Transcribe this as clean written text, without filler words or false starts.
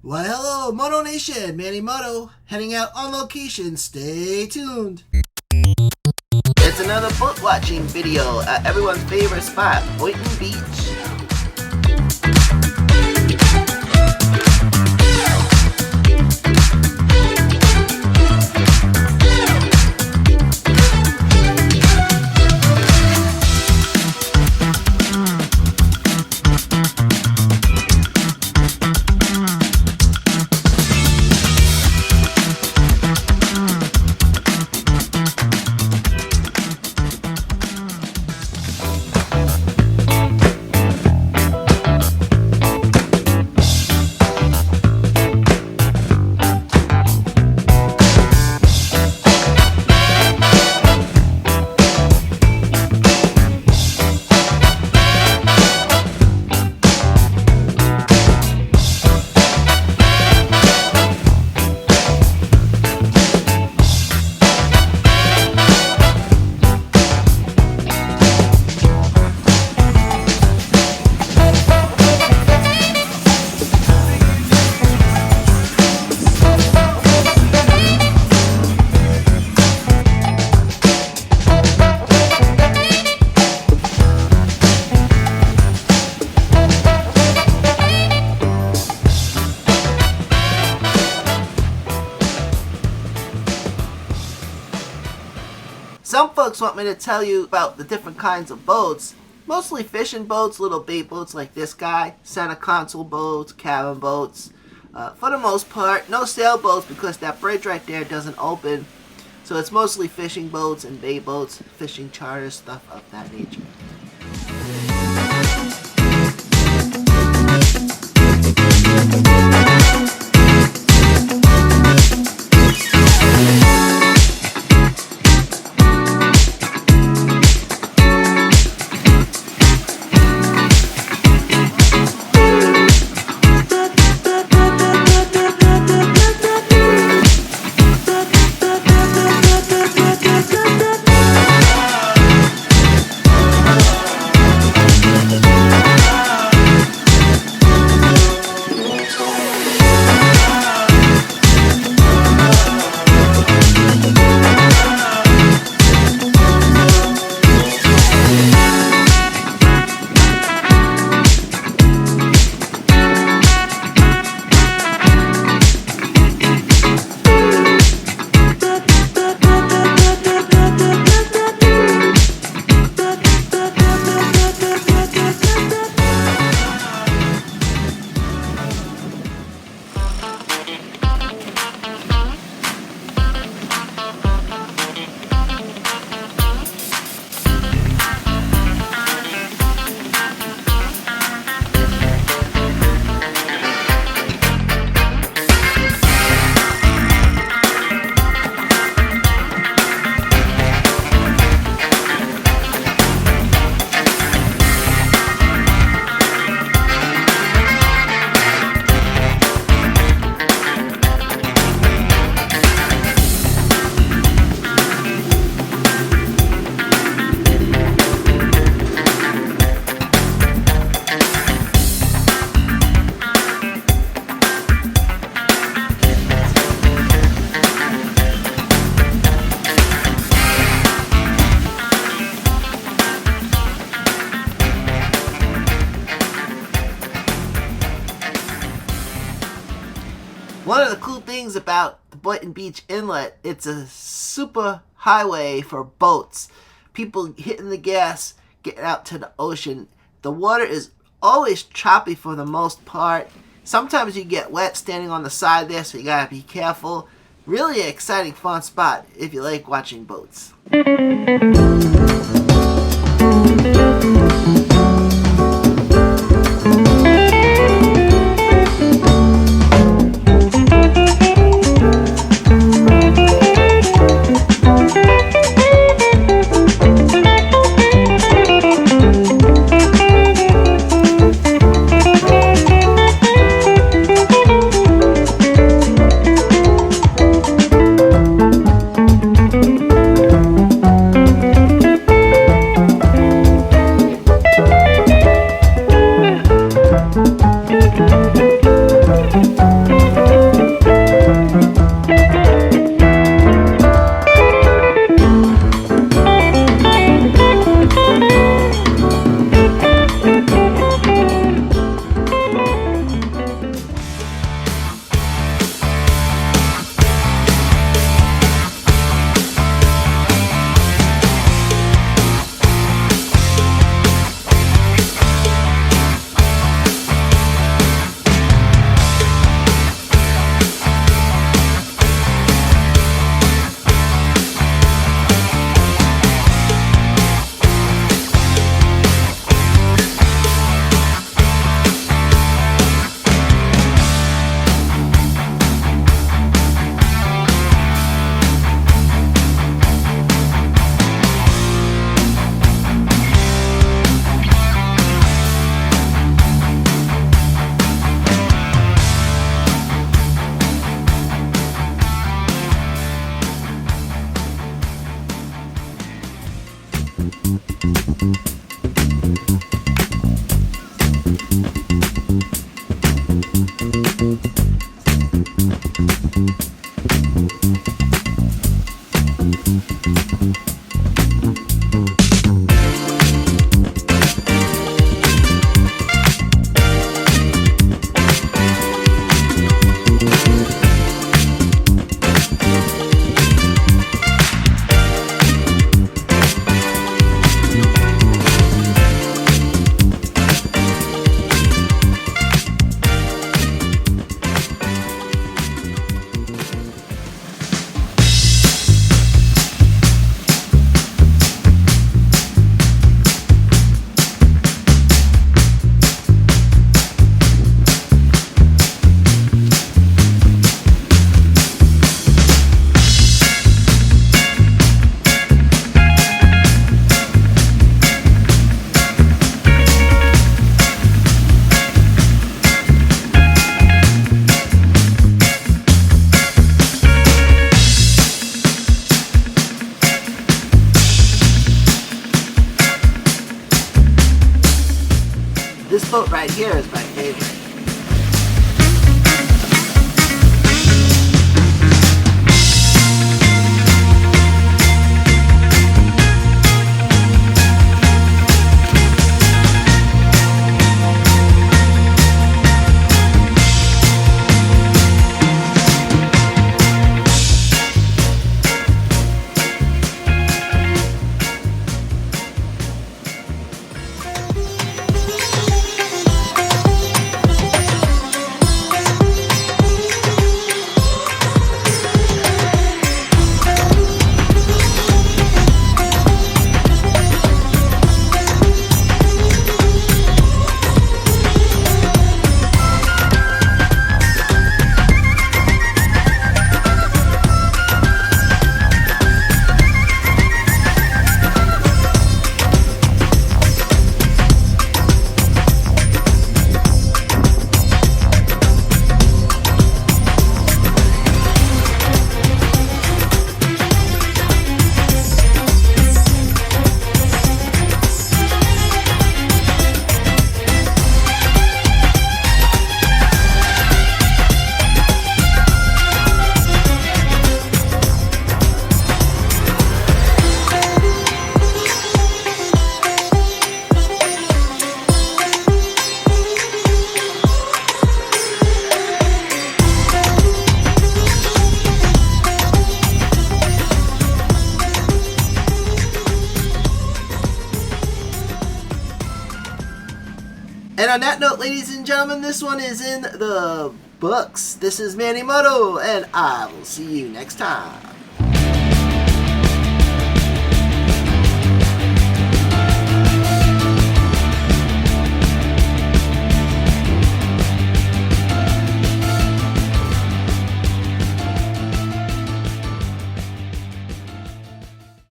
Why hello, Moto Nation, Manny Moto, heading out on location, stay tuned. It's another boat watching video at everyone's favorite spot, Boynton Beach. Some folks want me to tell you about the different kinds of boats. Mostly fishing boats, little bait boats like this guy, center console boats, cabin boats. For the most part, no sailboats because that bridge right there doesn't open. So it's mostly fishing boats and bait boats, fishing charters, stuff of that nature. One of the cool things about the Boynton Beach Inlet, it's a super highway for boats. People hitting the gas, getting out to the ocean. The water is always choppy for the most part. Sometimes you get wet standing on the side there, so you gotta be careful. Really exciting, fun spot if you like watching boats. This boat right here is my favorite. And on that note, ladies and gentlemen, this one is in the books. This is Manny Moto, and I will see you next time.